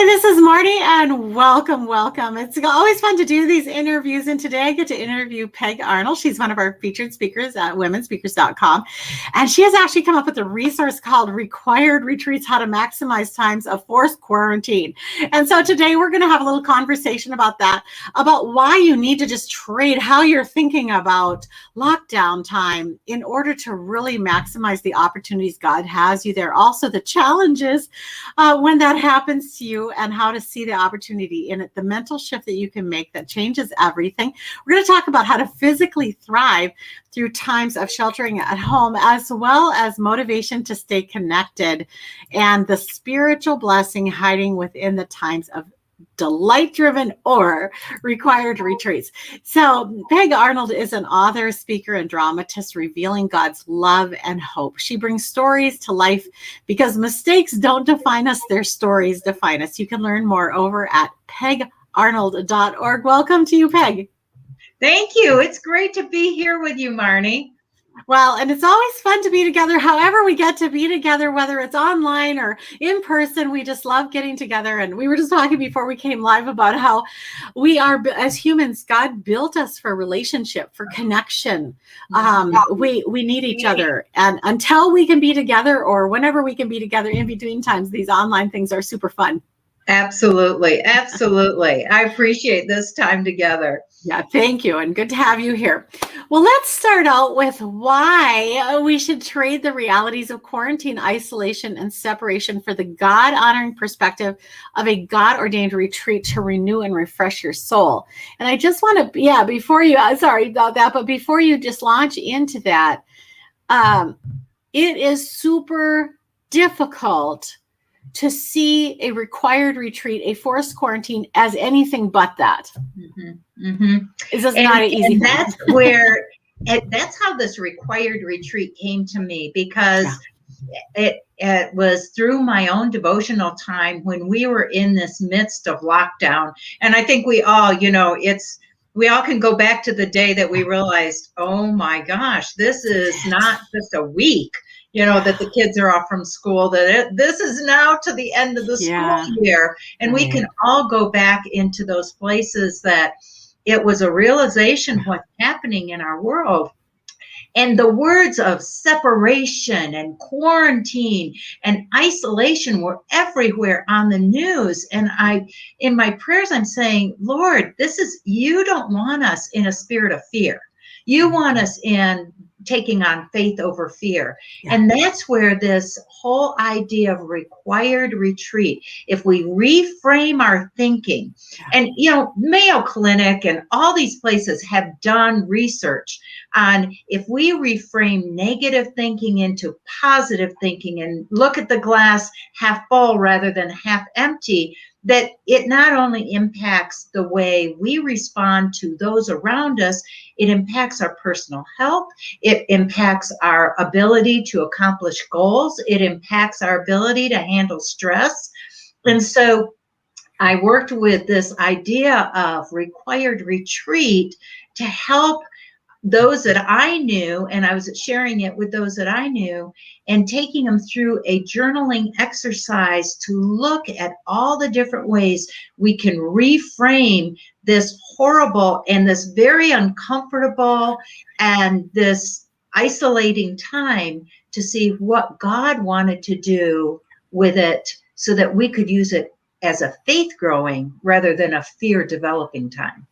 this is Marnie, and welcome. It's always fun to do these interviews, and today I get to interview Peg Arnold. She's one of our featured speakers at womenspeakers.com, and she has actually come up with a resource called Required Retreats, How to Maximize Times of Forced Quarantine. And so today we're going to have a little conversation about that, about why you need to just trade how you're thinking about lockdown time in order to really maximize the opportunities God has you there. Also, the challenges when that happens to you and how to see the opportunity in it, the mental shift that you can make that changes everything. We're going to talk about how to physically thrive through times of sheltering at home, as well as motivation to stay connected and the spiritual blessing hiding within the times of delight-driven or required retreats. So Peg Arnold is an author, speaker, and dramatist revealing God's love and hope. She brings stories to life because mistakes don't define us, their stories define us. You can learn more over at pegarnold.org. Welcome to you, Peg. Thank you. It's great to be here with you, Marnie. Well, and it's always fun to be together. However we get to be together, whether it's online or in person, we just love getting together. And we were just talking before we came live about how we are, as humans, God built us for relationship, for connection. We need each other. And until we can be together, or whenever we can be together in between times, these online things are super fun. Absolutely. Absolutely. I appreciate this time together. Yeah, thank you. And good to have you here. Well, let's start out with why we should trade the realities of quarantine, isolation, and separation for the God-honoring perspective of a God-ordained retreat to renew and refresh your soul. And I just want to, before you, sorry about that, but before you just launch into that, it is super difficult to see a required retreat, a forced quarantine, as anything but that. Mm-hmm. Mm-hmm. It's just not an easy thing. That's how this required retreat came to me, because it was through my own devotional time when we were in this midst of lockdown. And I think we all, we all can go back to the day that we realized, oh my gosh, this is not just a week, that the kids are off from school, that this is now to the end of the school year. And we can all go back into those places that it was a realization of what's happening in our world. And the words of separation and quarantine and isolation were everywhere on the news. And in my prayers, I'm saying, Lord, you don't want us in a spirit of fear. You want us in taking on faith over fear. Yeah. And that's where this whole idea of required retreat, if we reframe our thinking, and, Mayo Clinic and all these places have done research on if we reframe negative thinking into positive thinking and look at the glass half full rather than half empty, that it not only impacts the way we respond to those around us, it impacts our personal health, it impacts our ability to accomplish goals, it impacts our ability to handle stress. And so I worked with this idea of required retreat to help those that I knew, and I was sharing it with those that I knew, and taking them through a journaling exercise to look at all the different ways we can reframe this horrible and this very uncomfortable and this isolating time to see what God wanted to do with it so that we could use it as a faith growing rather than a fear developing time.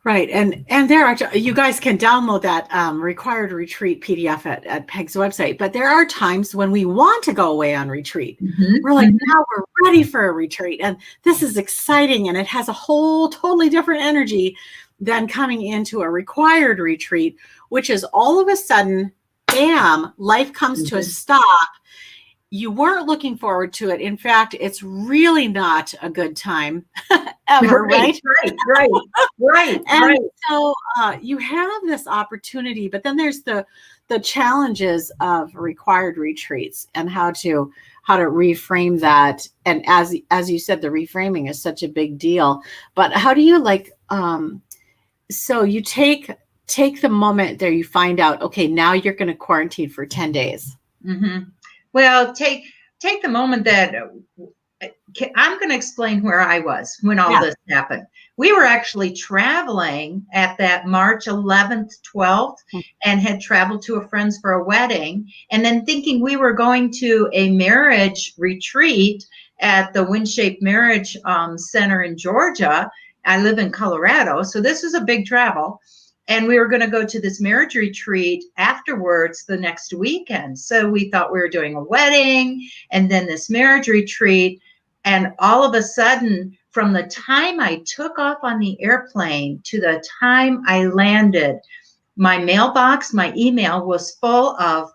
Right. And there are, you guys can download that required retreat PDF at Peg's website, but there are times when we want to go away on retreat. Mm-hmm. We're like, now we're ready for a retreat and this is exciting. And it has a whole totally different energy than coming into a required retreat, which is all of a sudden, bam, life comes to a stop. You weren't looking forward to it. In fact, it's really not a good time ever, right? Right. And so you have this opportunity, but then there's the challenges of required retreats and how to reframe that. And as you said, the reframing is such a big deal. But how do you so you take the moment there, you find out, okay, now you're going to quarantine for 10 days. Mm-hmm. Well, take the moment that I'm going to explain where I was when all this happened. We were actually traveling at that March 11th, 12th, and had traveled to a friend's for a wedding, and then thinking we were going to a marriage retreat at the Wind-Shaped Marriage Center in Georgia. I live in Colorado, so this was a big travel. And we were going to go to this marriage retreat afterwards the next weekend. So we thought we were doing a wedding and then this marriage retreat. And all of a sudden, from the time I took off on the airplane to the time I landed, my mailbox, my email was full of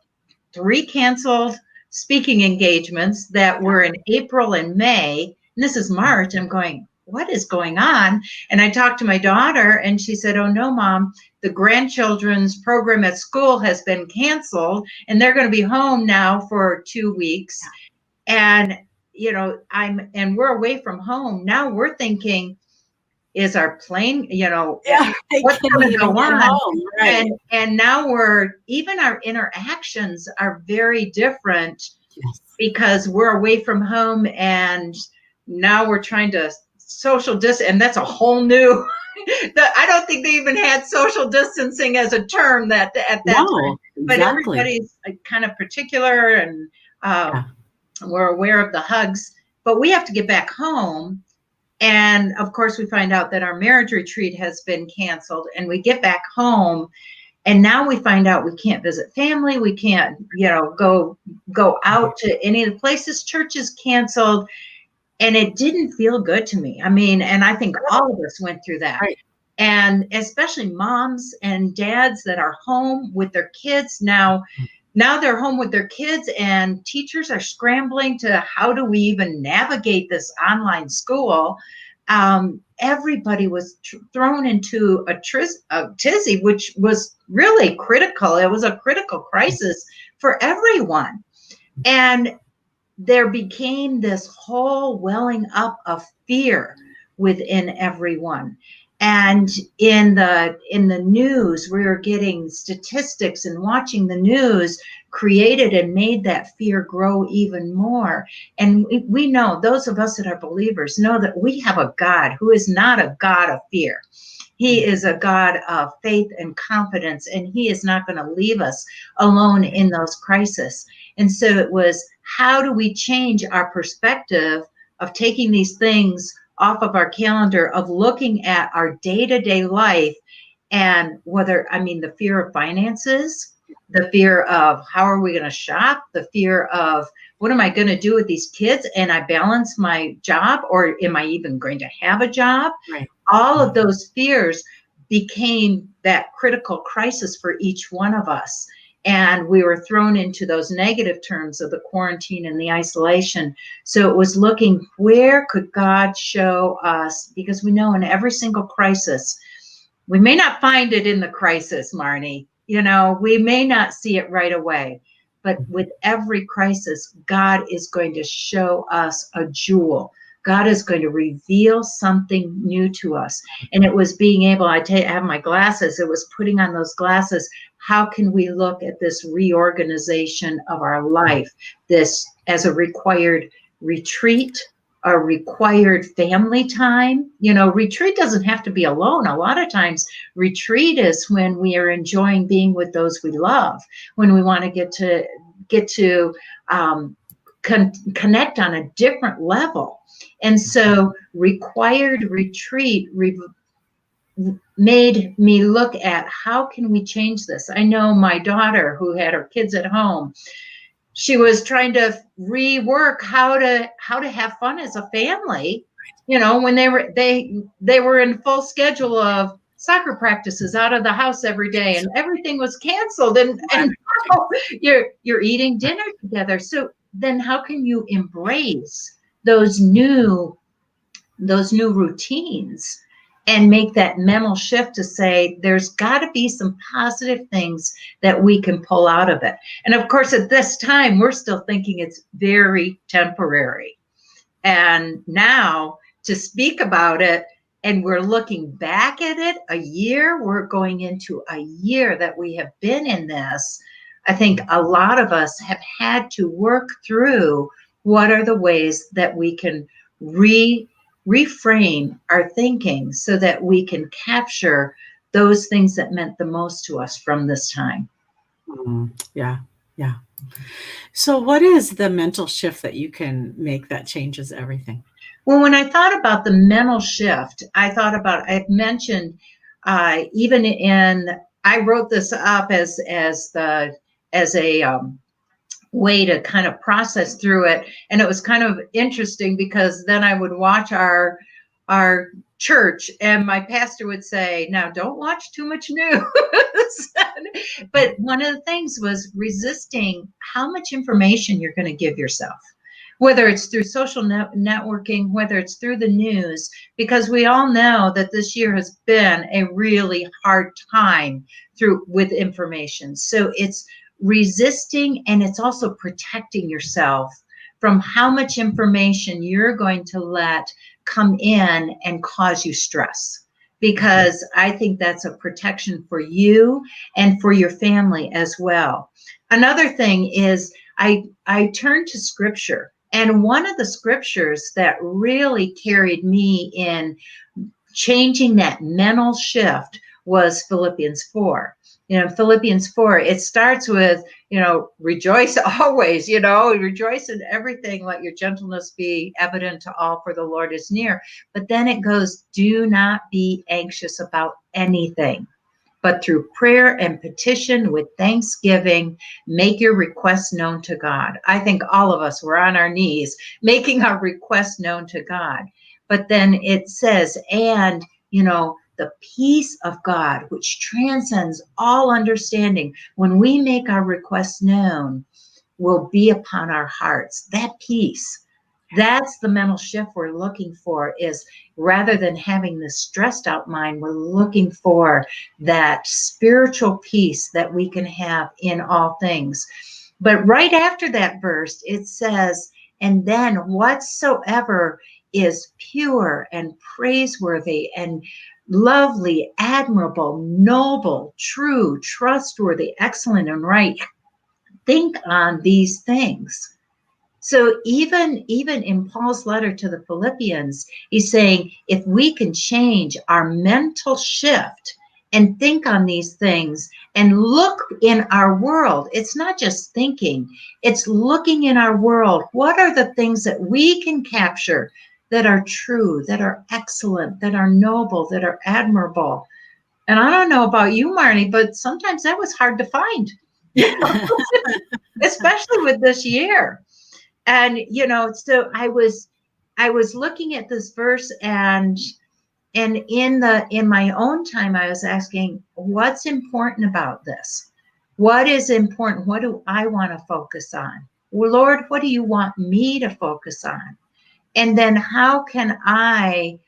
3 canceled speaking engagements that were in April and May. And this is March. I'm going, what is going on? And I talked to my daughter and she said, oh no, Mom, the grandchildren's program at school has been canceled and they're going to be home now for 2 weeks. And, you know, we're away from home. Now we're thinking, is our plane, you know, what's going to go on? Right. And now even our interactions are very different because we're away from home and now we're trying to social distance, and that's a whole new, I don't think they even had social distancing as a term at that time. But everybody's kind of particular and we're aware of the hugs, but we have to get back home. And of course we find out that our marriage retreat has been canceled, and we get back home and now we find out we can't visit family. We can't, you know, go out to any of the places. Church is canceled. And it didn't feel good to me. I mean, and I think all of us went through that. Right. And especially moms and dads that are home with their kids. Now they're home with their kids and teachers are scrambling to how do we even navigate this online school? Everybody was thrown into a tizzy, which was really critical. It was a critical crisis for everyone. And there became this whole welling up of fear within everyone. And in the news, we were getting statistics, and watching the news created and made that fear grow even more. And we know, those of us that are believers know that we have a God who is not a God of fear. He is a God of faith and confidence, and he is not going to leave us alone in those crises. And so it was, how do we change our perspective of taking these things off of our calendar, of looking at our day-to-day life, and the fear of finances, the fear of how are we going to shop, the fear of what am I going to do with these kids, and I balance my job, or am I even going to have a job? Right. All of those fears became that critical crisis for each one of us. And we were thrown into those negative terms of the quarantine and the isolation. So it was looking, where could God show us? Because we know in every single crisis, we may not find it in the crisis, Marnie. You know, we may not see it right away. But with every crisis, God is going to show us a jewel. God is going to reveal something new to us. And it was being able, I have my glasses, it was putting on those glasses. How can we look at this reorganization of our life, this as a required retreat, a required family time? You know, retreat doesn't have to be alone. A lot of times retreat is when we are enjoying being with those we love, when we want to get to connect on a different level. And so required retreat made me look at, how can we change this? I know my daughter, who had her kids at home, she was trying to rework how to have fun as a family. You know, when they were in full schedule of soccer practices out of the house every day, and everything was canceled, and you're eating dinner together. So then how can you embrace those new routines and make that mental shift to say, there's got to be some positive things that we can pull out of it? And of course, at this time, we're still thinking it's very temporary. And now to speak about it, and we're looking back at it a year, we're going into a year that we have been in this. I think a lot of us have had to work through, what are the ways that we can reframe our thinking so that we can capture those things that meant the most to us from this time. Yeah. Yeah. So what is the mental shift that you can make that changes everything? Well, when I thought about the mental shift, I've mentioned even I wrote this up as a way to kind of process through it. And it was kind of interesting because then I would watch our church and my pastor would say, now don't watch too much news. But one of the things was resisting how much information you're going to give yourself, whether it's through social networking, whether it's through the news, because we all know that this year has been a really hard time with information. So it's resisting, and it's also protecting yourself from how much information you're going to let come in and cause you stress, because I think that's a protection for you and for your family as well. Another thing is I turned to scripture, and one of the scriptures that really carried me in changing that mental shift was Philippians 4. Philippians 4, it starts with, rejoice always, rejoice in everything, let your gentleness be evident to all, for the Lord is near. But then it goes, do not be anxious about anything, but through prayer and petition with thanksgiving, make your requests known to God. I think all of us were on our knees making our requests known to God. But then it says, and, the peace of God, which transcends all understanding, when we make our requests known, will be upon our hearts. That peace, that's the mental shift we're looking for, is rather than having this stressed out mind, we're looking for that spiritual peace that we can have in all things. But right after that verse, it says, and then whatsoever is pure and praiseworthy and lovely, admirable, noble, true, trustworthy, excellent, and right, think on these things. So even in Paul's letter to the Philippians, he's saying, if we can change our mental shift and think on these things and look in our world, it's not just thinking, it's looking in our world. What are the things that we can capture that are true, that are excellent, that are noble, that are admirable? And I don't know about you, Marnie, but sometimes that was hard to find, especially with this year. And, so I was looking at this verse, and in my own time, I was asking, what's important about this? What is important? What do I want to focus on? Well, Lord, what do you want me to focus on? And then how can I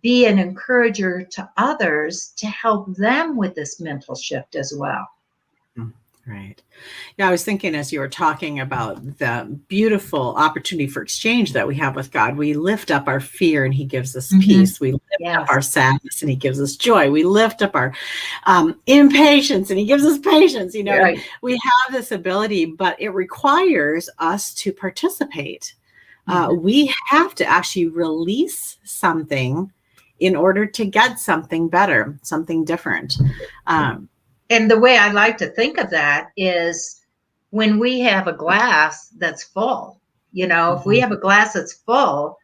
be an encourager to others to help them with this mental shift as well? Right. Yeah, I was thinking as you were talking about the beautiful opportunity for exchange that we have with God. We lift up our fear and he gives us peace. We lift up our sadness and he gives us joy. We lift up our impatience and he gives us patience. Right. We have this ability, but it requires us to participate. We have to actually release something in order to get something better, something different. And the way I like to think of that is when we have a glass that's full, if we have a glass that's full,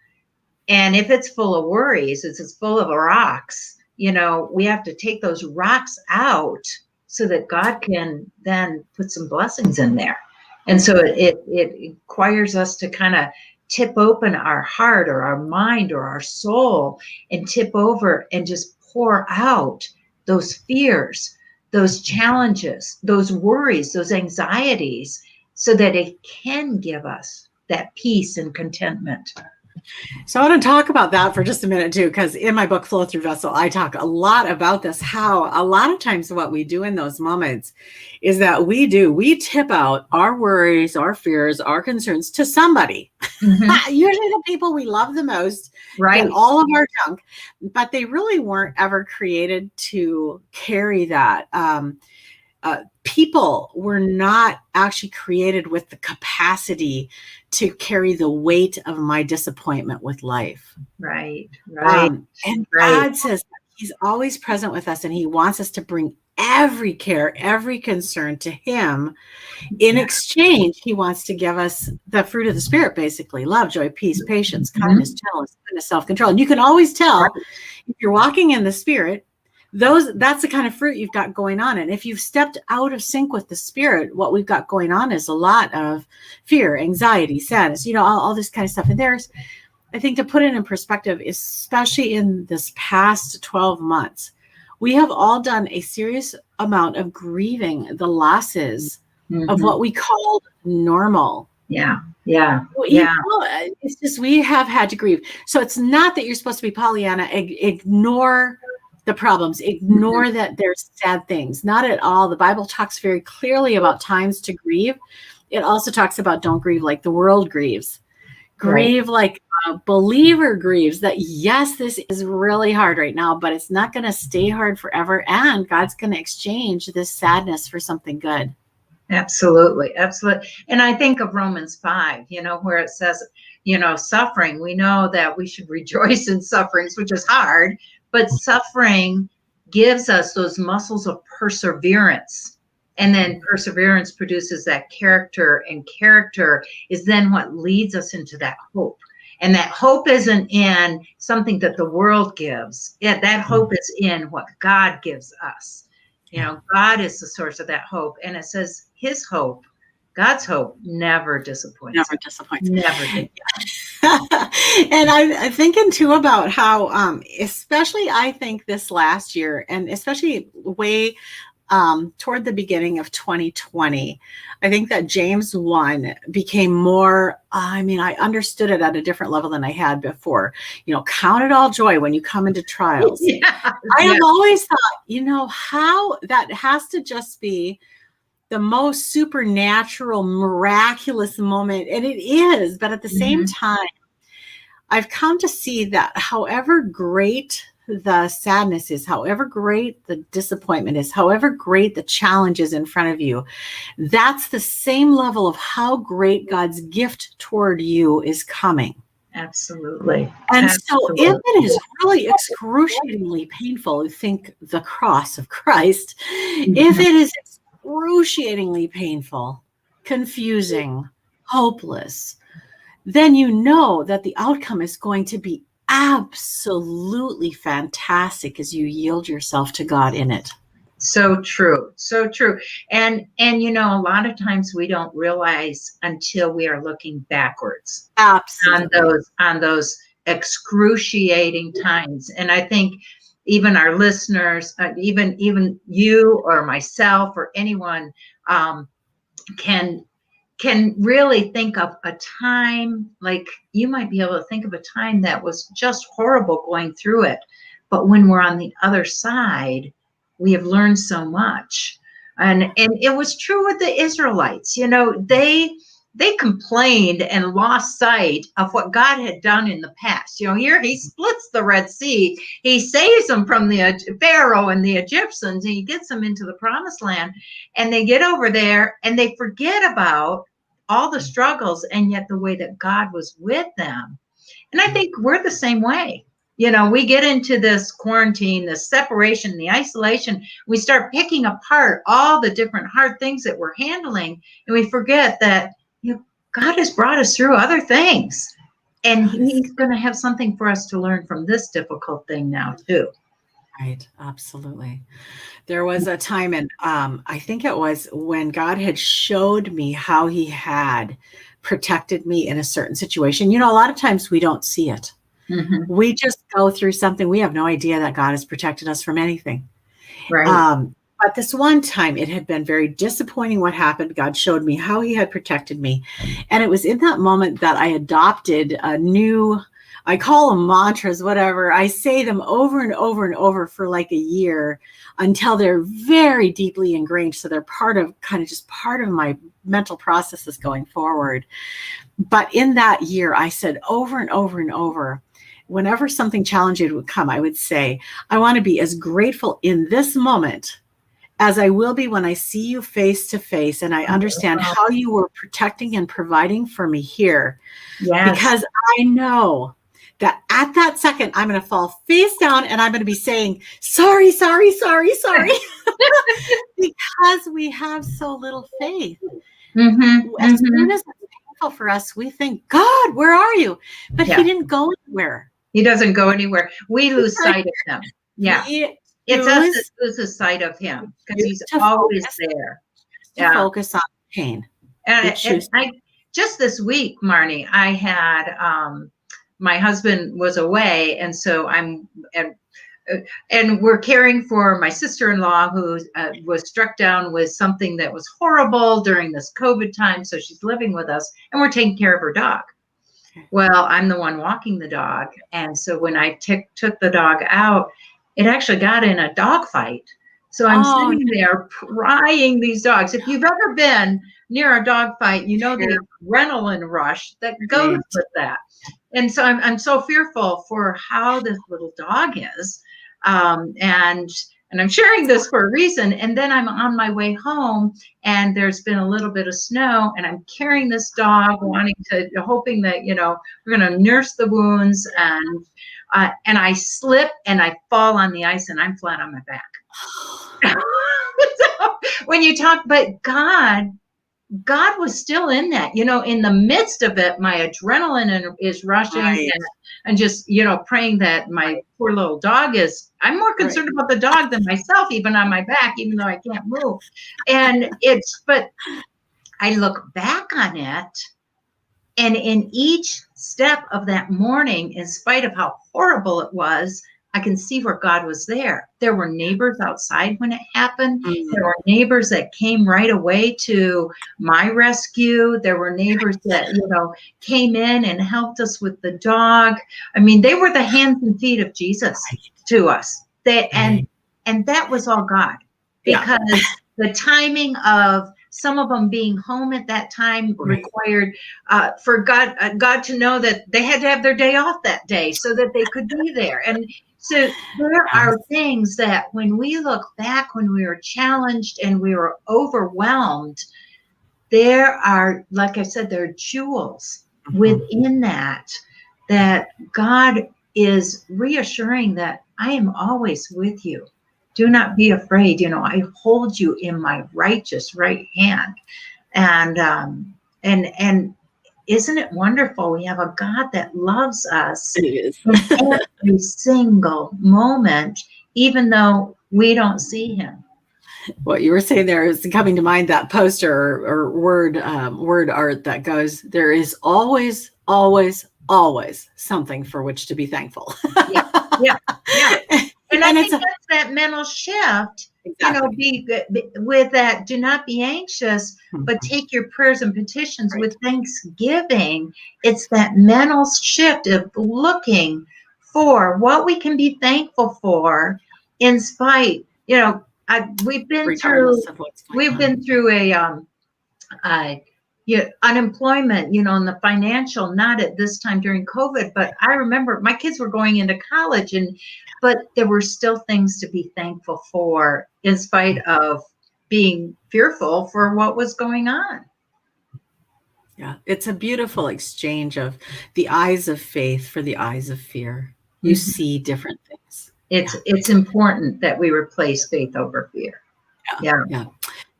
and if it's full of worries, it's full of rocks, we have to take those rocks out so that God can then put some blessings in there. And so it requires us to kind of tip open our heart or our mind or our soul and tip over and just pour out those fears, those challenges, those worries, those anxieties, so that it can give us that peace and contentment. So I want to talk about that for just a minute too, because in my book, Flow Through Vessel, I talk a lot about this, how a lot of times what we do in those moments is that we tip out our worries, our fears, our concerns to somebody. Usually the people we love the most, right? Get all of our junk, but they really weren't ever created to carry that. people were not actually created with the capacity to carry the weight of my disappointment with life. Right. And God says he's always present with us, and he wants us to bring every care, every concern to him. In exchange, he wants to give us the fruit of the Spirit, basically: love, joy, peace, patience, kindness, gentleness, goodness, self-control. And you can always tell if you're walking in the Spirit, that's the kind of fruit you've got going on. And if you've stepped out of sync with the Spirit, what we've got going on is a lot of fear, anxiety, sadness, all this kind of stuff. And I think, to put it in perspective, especially in this past 12 months, we have all done a serious amount of grieving the losses of what we called normal. Yeah. It's just, we have had to grieve. So it's not that you're supposed to be Pollyanna, ignore the problems, ignore that there's sad things. Not at all. The Bible talks very clearly about times to grieve. It also talks about don't grieve like the world grieves. Grieve like a believer grieves, that yes, this is really hard right now, but it's not going to stay hard forever. And God's going to exchange this sadness for something good. Absolutely. And I think of Romans 5, where it says, suffering. We know that we should rejoice in sufferings, which is hard, but suffering gives us those muscles of perseverance. And then perseverance produces that character, and character is then what leads us into that hope. And that hope isn't in something that the world gives. Yeah, that hope is in what God gives us. God is the source of that hope. And it says his hope, God's hope, never disappoints. Never disappoints. Never. And I'm thinking too about how, especially I think this last year, and especially way toward the beginning of 2020, I think that James 1 became more, I understood it at a different level than I had before. Count it all joy when you come into trials. I have always thought, how that has to just be the most supernatural, miraculous moment. And it is, but at the same time, I've come to see that however great the sadness is, however great the disappointment is, however great the challenge is in front of you, that's the same level of how great God's gift toward you is coming. Absolutely. And so if it is really excruciatingly painful, think the cross of Christ, if it is excruciatingly painful, confusing, hopeless, then you know that the outcome is going to be absolutely fantastic as you yield yourself to God in it. So true. And a lot of times we don't realize until we are looking backwards. Absolutely. On those excruciating times. And I think even our listeners, even you or myself or anyone can really think of a time, like you might be able to think of a time that was just horrible going through it. But when we're on the other side, we have learned so much. And it was true with the Israelites. They complained and lost sight of what God had done in the past. Here he splits the Red Sea. He saves them from the Pharaoh and the Egyptians, and he gets them into the promised land. And they get over there and they forget about all the struggles and yet the way that God was with them. And I think we're the same way. We get into this quarantine, the separation, the isolation. We start picking apart all the different hard things that we're handling. And we forget that God has brought us through other things. And he's going to have something for us to learn from this difficult thing now, too. Right. Absolutely. There was a time, and I think it was when God had showed me how he had protected me in a certain situation. A lot of times we don't see it. We just go through something. We have no idea that God has protected us from anything. Right. But this one time, it had been very disappointing what happened. God showed me how he had protected me. And it was in that moment that I adopted a new, I call them mantras, whatever. I say them over and over and over for like a year until they're very deeply ingrained. So they're part of my mental processes going forward. But in that year, I said over and over and over, whenever something challenging would come, I would say, I want to be as grateful in this moment as I will be when I see you face to face and I understand how you were protecting and providing for me here. Yes. Because I know that at that second, I'm going to fall face down and I'm going to be saying, sorry, sorry, sorry, sorry. Because we have so little faith. As soon as it's painful for us, we think, God, where are you? But he didn't go anywhere. He doesn't go anywhere. We lose sight of him. Yeah. It's us that loses sight of him because he's always there. To focus on pain. And I just this week, Marnie, I had my husband was away, and so and we're caring for my sister-in-law who was struck down with something that was horrible during this COVID time. So she's living with us, and we're taking care of her dog. Well, I'm the one walking the dog, and so when I took the dog out, it actually got in a dog fight. So I'm sitting there prying these dogs. If you've ever been near a dog fight, you know the adrenaline rush that goes with that. And so I'm so fearful for how this little dog is. And I'm sharing this for a reason. And then I'm on my way home, and there's been a little bit of snow, and I'm carrying this dog, hoping that, we're going to nurse the wounds. And I slip and I fall on the ice, and I'm flat on my back. So when you talk, but God was still in that, in the midst of it. My adrenaline is rushing, and just, praying that my poor little dog I'm more concerned about the dog than myself, even on my back, even though I can't move. And but I look back on it, and in each step of that morning, in spite of how horrible it was, I can see where God was there. There were neighbors outside when it happened. There were neighbors that came right away to my rescue. There were neighbors that, came in and helped us with the dog. I mean, they were the hands and feet of Jesus to us. And that was all God, because the timing of some of them being home at that time required for God to know that they had to have their day off that day so that they could be there. And so there are things that when we look back, when we were challenged and we were overwhelmed, there are, like I said, there are jewels within that God is reassuring that I am always with you. Do not be afraid. I hold you in my righteous right hand. And isn't it wonderful? We have a God that loves us in every single moment, even though we don't see him. What you were saying there is coming to mind, that poster or word art that goes, there is always, always, always something for which to be thankful. Yeah. And I think that's that mental shift, be with that, do not be anxious, but take your prayers and petitions with thanksgiving. It's that mental shift of looking for what we can be thankful for in spite, we've been through unemployment, and the financial, not at this time during COVID, but I remember my kids were going into college, but there were still things to be thankful for in spite of being fearful for what was going on. Yeah, it's a beautiful exchange of the eyes of faith for the eyes of fear. You see different things. It's important that we replace faith over fear. Yeah.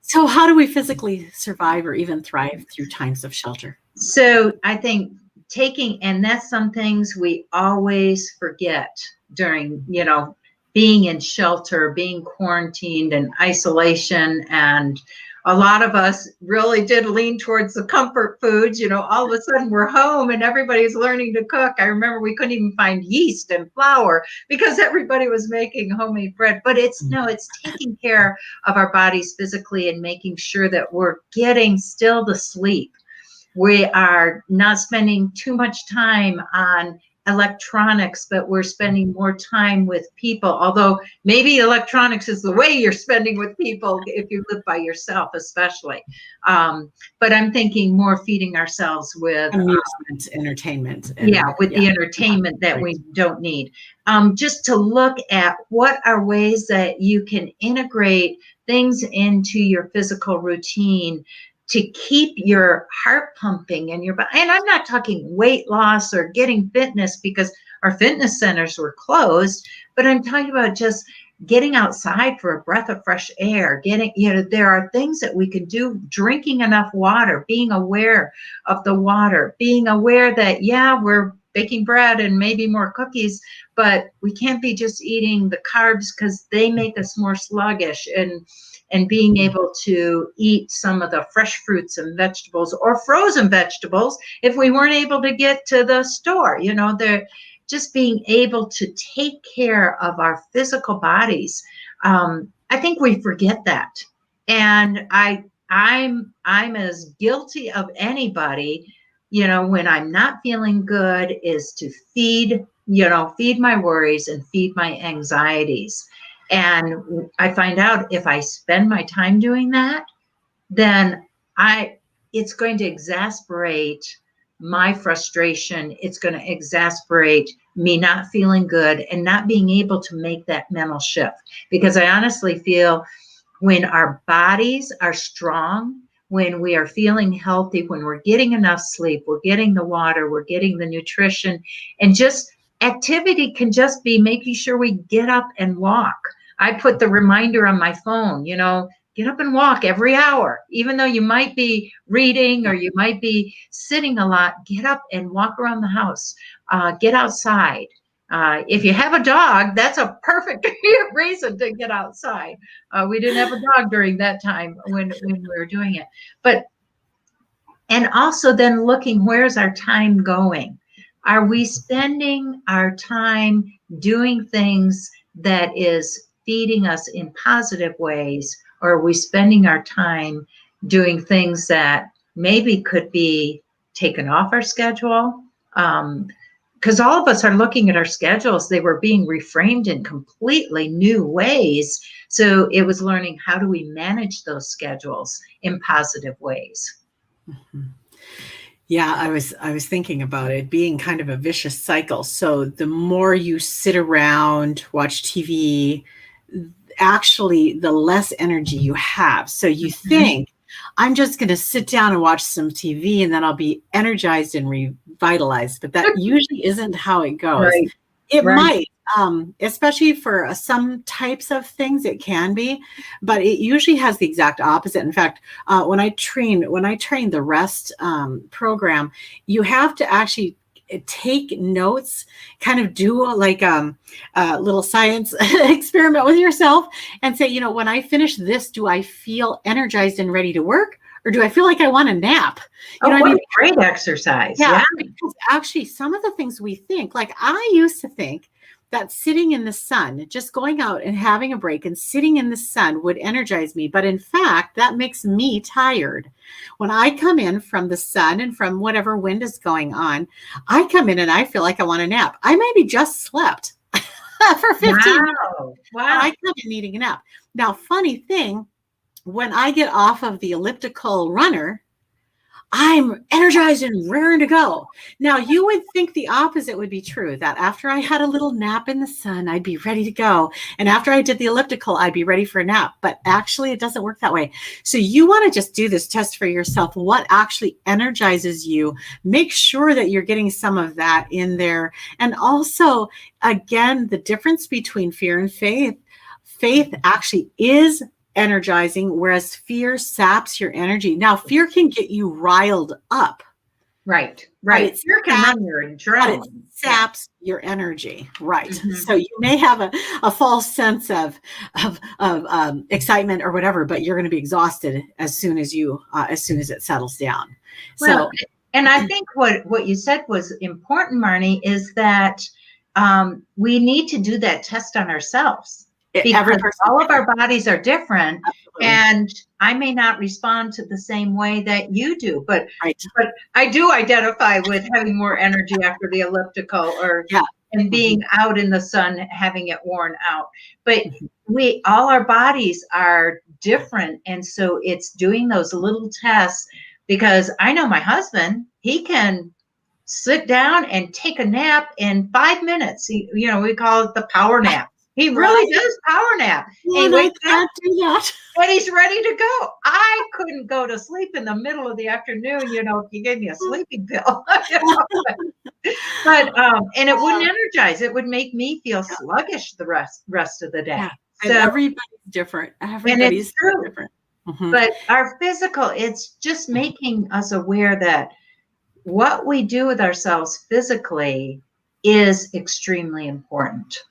So how do we physically survive or even thrive through times of shelter? So I think and that's some things we always forget during, being in shelter, being quarantined and isolation. And a lot of us really did lean towards the comfort foods. All of a sudden we're home and everybody's learning to cook. I remember we couldn't even find yeast and flour because everybody was making homemade bread. But it's taking care of our bodies physically and making sure that we're getting still the sleep. We are not spending too much time on electronics, but we're spending more time with people. Although maybe electronics is the way you're spending with people if you live by yourself, especially. But I'm thinking more feeding ourselves with amusement, entertainment. The entertainment that we don't need. Just to look at what are ways that you can integrate things into your physical routine to keep your heart pumping and and I'm not talking weight loss or getting fitness, because our fitness centers were closed, but I'm talking about just getting outside for a breath of fresh air, there are things that we can do, drinking enough water, being aware of the water, being aware that, yeah, we're baking bread and maybe more cookies, but we can't be just eating the carbs because they make us more sluggish, and being able to eat some of the fresh fruits and vegetables or frozen vegetables if we weren't able to get to the store. They're just being able to take care of our physical bodies. I think we forget that. And I'm as guilty of anybody, when I'm not feeling good, is to feed my worries and feed my anxieties. And I find out if I spend my time doing that, then it's going to exasperate my frustration. It's going to exasperate me not feeling good and not being able to make that mental shift. Because I honestly feel when our bodies are strong, when we are feeling healthy, when we're getting enough sleep, we're getting the water, we're getting the nutrition, and just activity can just be making sure we get up and walk. I put the reminder on my phone, get up and walk every hour. Even though you might be reading or you might be sitting a lot, get up and walk around the house. Get outside. If you have a dog, that's a perfect reason to get outside. We didn't have a dog during that time when we were doing it. And also then looking, where's our time going? Are we spending our time doing things that is feeding us in positive ways? Or are we spending our time doing things that maybe could be taken off our schedule? Because all of us are looking at our schedules. They were being reframed in completely new ways. So it was learning, how do we manage those schedules in positive ways? Mm-hmm. Yeah, I was thinking about it being kind of a vicious cycle. So the more you sit around, watch TV, actually the less energy you have. So you think, I'm just going to sit down and watch some TV and then I'll be energized and revitalized. But that usually isn't how it goes. Right. It might, especially for some types of things, it can be, but it usually has the exact opposite. In fact, when I train the REST program, you have to actually take notes, kind of do like a little science experiment with yourself and say, when I finish this, do I feel energized and ready to work? Or do I feel like I want a nap? What a great exercise. Yeah. Because actually some of the things we think, like I used to think that sitting in the sun, just going out and having a break and sitting in the sun would energize me. But in fact, that makes me tired. When I come in from the sun and from whatever wind is going on, I come in and I feel like I want a nap. I maybe just slept for 15 minutes. Wow. I come in needing a nap. Now, funny thing, when I get off of the elliptical runner, I'm energized and raring to go. Now, you would think the opposite would be true, that after I had a little nap in the sun, I'd be ready to go. And after I did the elliptical, I'd be ready for a nap. But actually, it doesn't work that way. So you want to just do this test for yourself. What actually energizes you? Make sure that you're getting some of that in there. And also, again, the difference between fear and faith. Faith actually is energizing, whereas fear saps your energy. Now, fear can get you riled up. Right. Fear can run your adrenaline. But it saps your energy. Right. Mm-hmm. So you may have a false sense of excitement or whatever, but you're going to be exhausted as soon as it settles down. Well, and I think what you said was important, Marnie, is that we need to do that test on ourselves. Because all of our bodies are different. Absolutely. And I may not respond to the same way that you do, but I do identify with having more energy after the elliptical and being out in the sun, having it worn out. But all our bodies are different. And so it's doing those little tests, because I know my husband, he can sit down and take a nap in 5 minutes. We call it the power nap. He really does power nap. Well, And I can't do that. and he's ready to go. I couldn't go to sleep in the middle of the afternoon, if you gave me a sleeping pill. But and it wouldn't energize. It would make me feel sluggish the rest of the day. Yeah. And So everybody's different. Everybody's different. Mm-hmm. But our physical, it's just making us aware that what we do with ourselves physically is extremely important.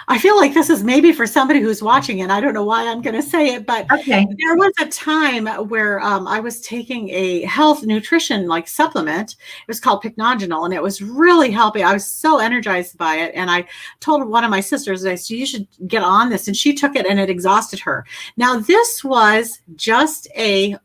I feel like this is maybe for somebody who's watching, and I don't know why I'm going to say it, but there was a time where I was taking a health nutrition supplement. It was called Pycnogenol, and it was really helping. I was so energized by it, and I told one of my sisters, I said, you should get on this, and she took it, and it exhausted her. Now, this was just a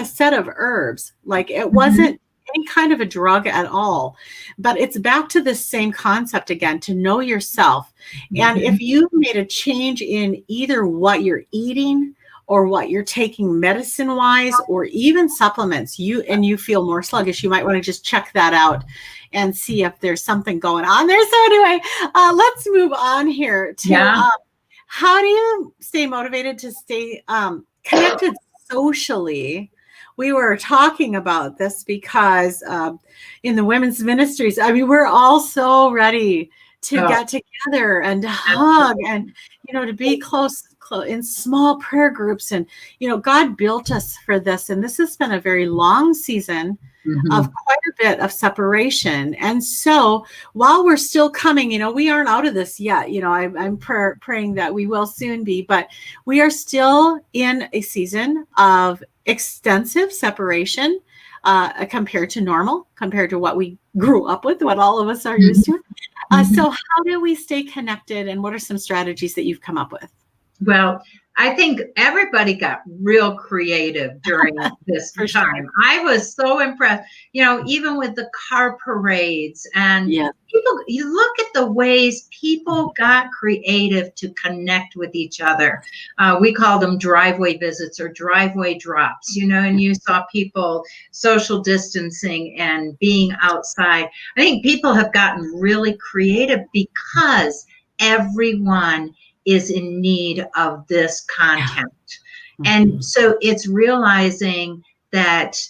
set of herbs. It wasn't any kind of a drug at all, but it's back to this same concept again, to know yourself. And if you've made a change in either what you're eating or what you're taking medicine wise, or even supplements, you feel more sluggish, you might want to just check that out and see if there's something going on there. So anyway, let's move on here to how do you stay motivated to stay connected socially? We were talking about this because in the women's ministries, we're all so ready to get together and to hug and, to be close in small prayer groups. And, God built us for this. And this has been a very long season of quite a bit of separation. And so while we're still coming, we aren't out of this yet. I'm praying that we will soon be, but we are still in a season of extensive separation compared to normal, compared to what we grew up with, what all of us are used to. So how do we stay connected, and what are some strategies that you've come up with? Well, I think everybody got real creative during this time. Sure. I was so impressed, even with the car parades and people, you look at the ways people got creative to connect with each other. We called them driveway visits or driveway drops, and you saw people social distancing and being outside. I think people have gotten really creative because everyone is in need of this content. And so it's realizing that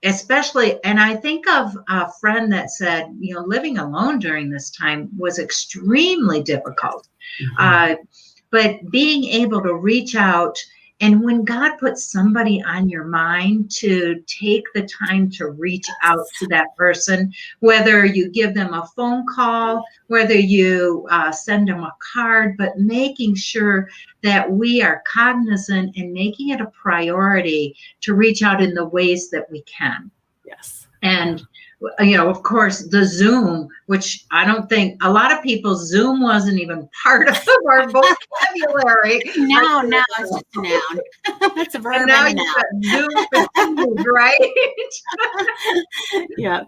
especially, and I think of a friend that said, living alone during this time was extremely difficult. But being able to reach out, and when God puts somebody on your mind, to take the time to reach out to that person, whether you give them a phone call, whether you send them a card, but making sure that we are cognizant and making it a priority to reach out in the ways that we can. Yes. And of course, the Zoom, which I don't think a lot of people, Zoom wasn't even part of our vocabulary. No, it's just a noun. It's a verb and now a noun. Zoom continues, right? Yeah.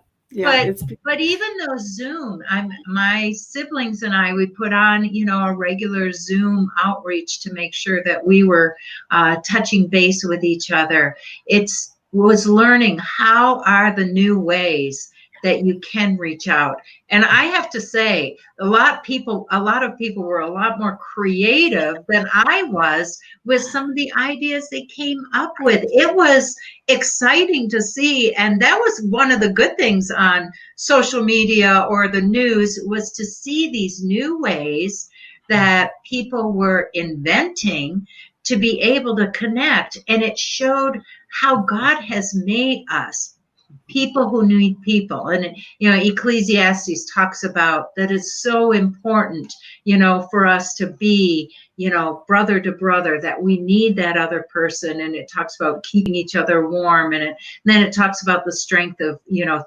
But even though Zoom, my siblings and I, we put on, a regular Zoom outreach to make sure that we were touching base with each other. Was learning how are the new ways that you can reach out. And I have to say, a lot of people were a lot more creative than I was with some of the ideas they came up with. It was exciting to see. And that was one of the good things on social media or the news, was to see these new ways that people were inventing to be able to connect. And it showed how God has made us people who need people. And, Ecclesiastes talks about that it's so important, for us to be, brother to brother, that we need that other person. And it talks about keeping each other warm. And then it talks about the strength of,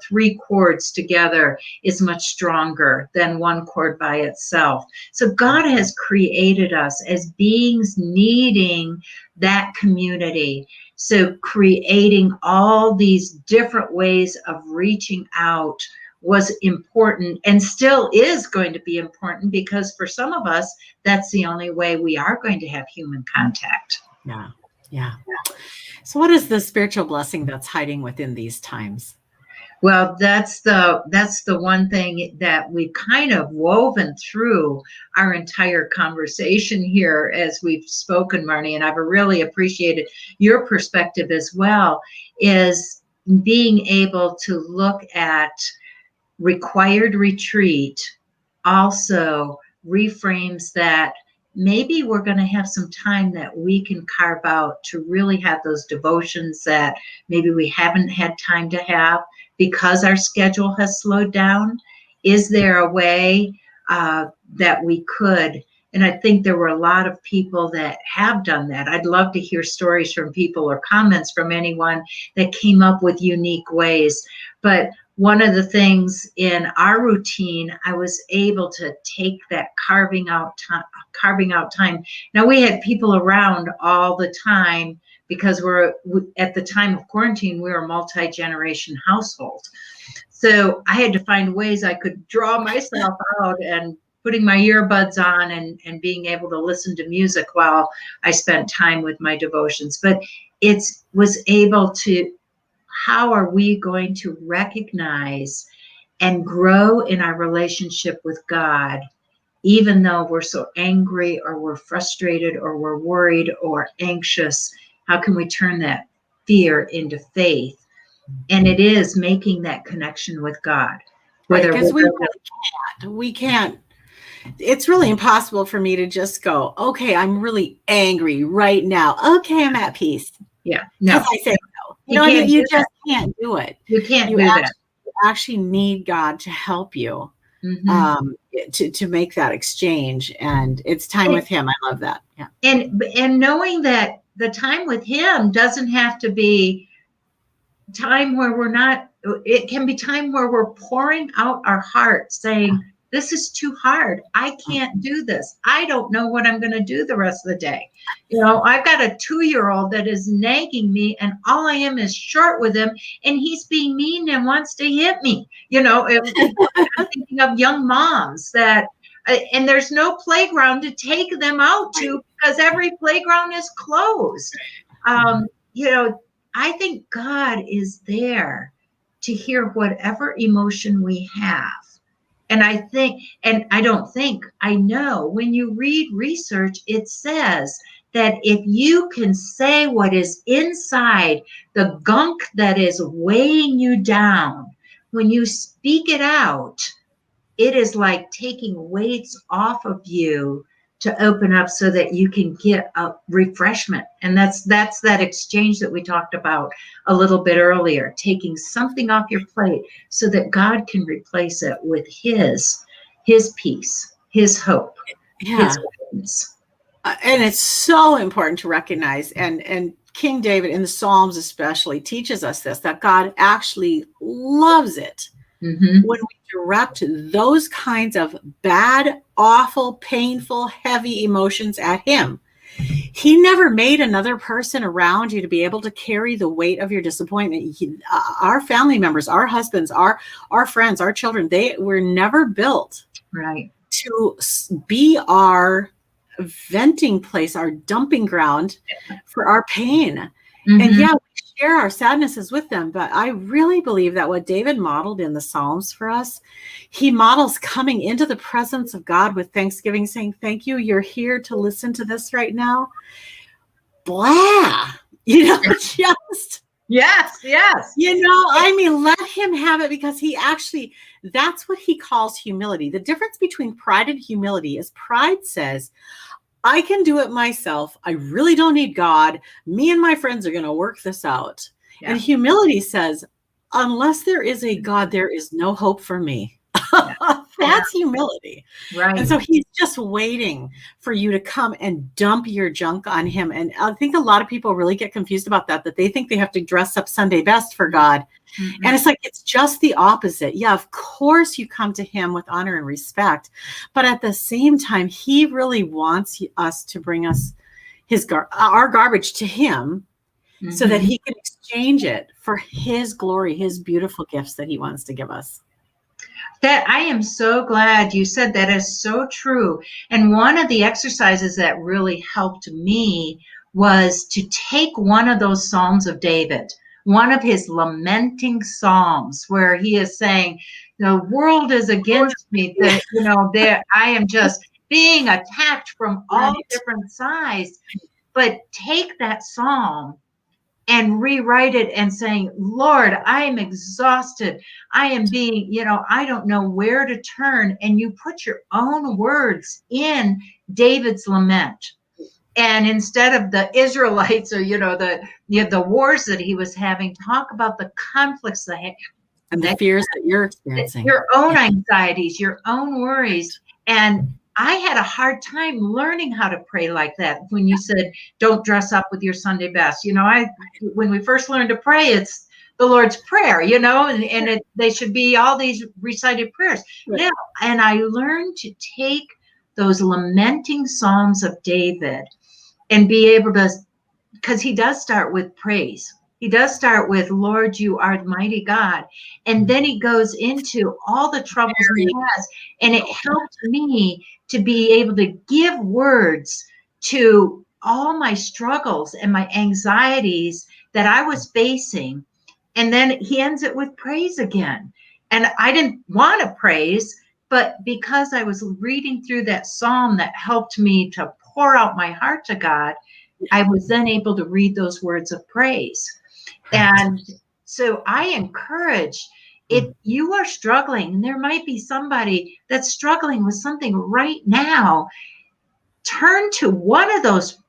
3 cords together is much stronger than 1 cord by itself. So God has created us as beings needing that community. So creating all these different ways of reaching out was important, and still is going to be important, because for some of us, that's the only way we are going to have human contact. Yeah. So what is the spiritual blessing that's hiding within these times? Well, that's the one thing that we've kind of woven through our entire conversation here as we've spoken, Marnie, and I've really appreciated your perspective as well, is being able to look at required retreat also reframes that maybe we're going to have some time that we can carve out to really have those devotions that maybe we haven't had time to have because our schedule has slowed down. Is there a way that we could? And I think there were a lot of people that have done that. I'd love to hear stories from people or comments from anyone that came up with unique ways. But one of the things in our routine, I was able to take that carving out time. Now, we had people around all the time because at the time of quarantine, we were a multi-generation household. So I had to find ways I could draw myself out and putting my earbuds on and being able to listen to music while I spent time with my devotions. But it was able to, how are we going to recognize and grow in our relationship with God, even though we're so angry or we're frustrated or we're worried or anxious? How can we turn that fear into faith? And it is making that connection with God. Because we can't. It's really impossible for me to just go, okay, I'm really angry right now. Okay, I'm at peace. Yeah, no. I say no. You just can't do it. You can't do that. You actually need God to help you to make that exchange. And it's time with Him. I love that. Yeah. And knowing that the time with Him doesn't have to be time where we're not, it can be time where we're pouring out our heart saying, this is too hard. I can't do this. I don't know what I'm going to do the rest of the day. I've got a 2-year-old that is nagging me and all I am is short with him and he's being mean and wants to hit me. I'm thinking of young moms that, and there's no playground to take them out to because every playground is closed. I think God is there to hear whatever emotion we have. And I know when you read research, it says that if you can say what is inside, the gunk that is weighing you down, when you speak it out, it is like taking weights off of you to open up so that you can get a refreshment. And that's that exchange that we talked about a little bit earlier, taking something off your plate so that God can replace it with his peace, his hope, his goodness. And it's so important to recognize, and King David in the Psalms especially teaches us this, that God actually loves it when we direct those kinds of bad, awful, painful, heavy emotions at him. He never made another person around you to be able to carry the weight of your disappointment. Our family members, our husbands, our friends, our children, they were never built to be our venting place, our dumping ground for our pain. And we share our sadnesses with them. But I really believe that what David modeled in the Psalms for us, he models coming into the presence of God with thanksgiving, saying, thank you. You're here to listen to this right now. Blah, just. Yes. Let him have it, because that's what he calls humility. The difference between pride and humility is pride says, I can do it myself. I really don't need God. Me and my friends are going to work this out. Yeah. And humility says, unless there is a God, there is no hope for me. That's humility. Right. And so he's just waiting for you to come and dump your junk on him. And I think a lot of people really get confused about that they think they have to dress up Sunday best for God. And it's like, it's just the opposite. Yeah, of course you come to him with honor and respect, but at the same time, he really wants us to bring us our garbage to him so that he can exchange it for his glory, his beautiful gifts that he wants to give us. That I am so glad you said that is so true. And one of the exercises that really helped me was to take one of those Psalms of David, one of his lamenting psalms where he is saying, the world is against me, that, I am just being attacked from all different sides. But take that psalm and rewrite it and saying, Lord, I am exhausted. I am being, I don't know where to turn. And you put your own words in David's lament. And instead of the Israelites or, the wars that he was having, talk about the conflicts and the fears that you're experiencing, your own anxieties, your own worries. And I had a hard time learning how to pray like that. When you said, don't dress up with your Sunday best, when we first learned to pray, it's the Lord's Prayer, and they should be all these recited prayers. Right. Now, and I learned to take those lamenting Psalms of David and be able to, because he does start with praise. He does start with, Lord, you are the mighty God. And then he goes into all the troubles he has. And it helped me to be able to give words to all my struggles and my anxieties that I was facing. And then he ends it with praise again. And I didn't want to praise, but because I was reading through that psalm that helped me to pour out my heart to God, I was then able to read those words of praise. And so I encourage, if you are struggling, and there might be somebody that's struggling with something right now, turn to one of those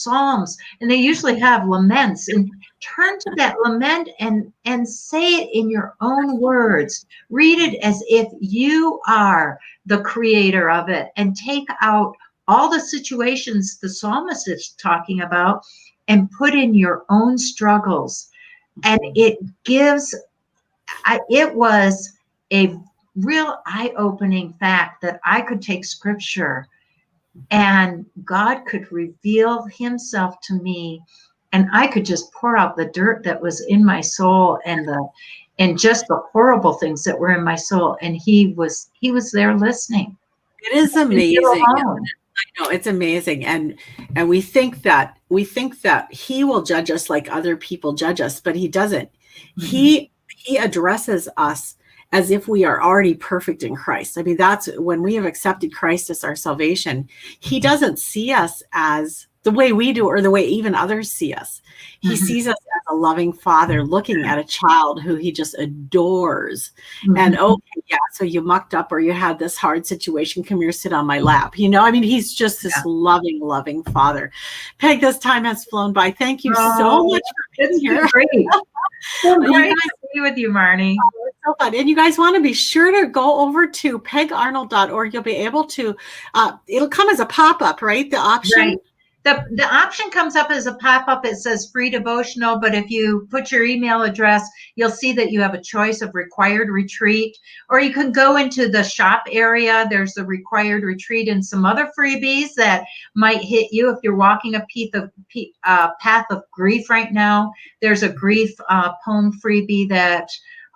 psalms, and they usually have laments, and turn to that lament and say it in your own words. Read it as if you are the creator of it, and take out all the situations the psalmist is talking about and put in your own struggles. And it was a real eye-opening fact that I could take scripture and God could reveal himself to me, and I could just pour out the dirt that was in my soul and just the horrible things that were in my soul. And he was there listening. It is amazing. I know, it's amazing. And we think that he will judge us like other people judge us, but he doesn't. Mm-hmm. He addresses us as if we are already perfect in Christ. I mean, that's when we have accepted Christ as our salvation. He doesn't see us as the way we do or the way even others see us. He mm-hmm. sees us as a loving father looking at a child who he just adores. Mm-hmm. And okay, yeah, so you mucked up or you had this hard situation. Come here, sit on my lap. I mean, he's just this loving, loving father. Peg, this time has flown by. Thank you so much for being here. Great. So great to be with you, Marnie. So fun. And you guys want to be sure to go over to pegarnold.org. You'll be able to, it'll come as a pop-up, right? The option. Right. The option comes up as a pop-up. It says free devotional, but if you put your email address, you'll see that you have a choice of required retreat, or you can go into the shop area. There's the required retreat and some other freebies that might hit you if you're walking a path of grief right now. There's a grief poem freebie that,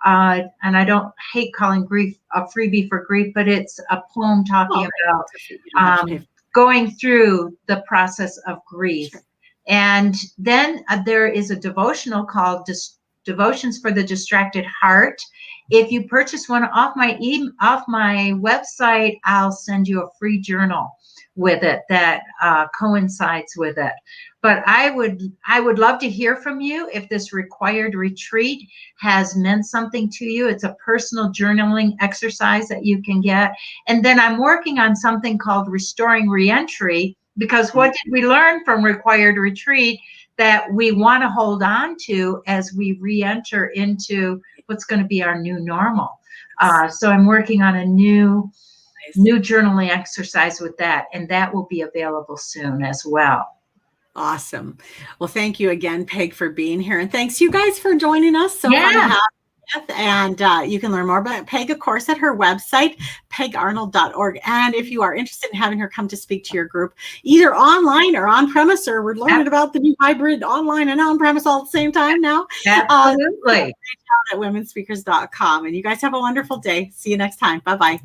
and I don't hate calling grief a freebie for grief, but it's a poem talking about going through the process of grief. And then there is a devotional called Devotions for the Distracted Heart. If you purchase one off my website, I'll send you a free journal with it that coincides with it. But I would love to hear from you if this required retreat has meant something to you. It's a personal journaling exercise that you can get. And then I'm working on something called Restoring Reentry, because what did we learn from required retreat that we want to hold on to as we reenter into what's going to be our new normal? So I'm working on a new journaling exercise with that, and that will be available soon as well. Awesome. Well, thank you again, Peg, for being here. And thanks you guys for joining us. So fun to have you. And you can learn more about Peg, of course, at her website, pegarnold.org. And if you are interested in having her come to speak to your group, either online or on premise, or we're learning about the new hybrid online and on premise all at the same time now. Absolutely. At womenspeakers.com. And you guys have a wonderful day. See you next time. Bye-bye.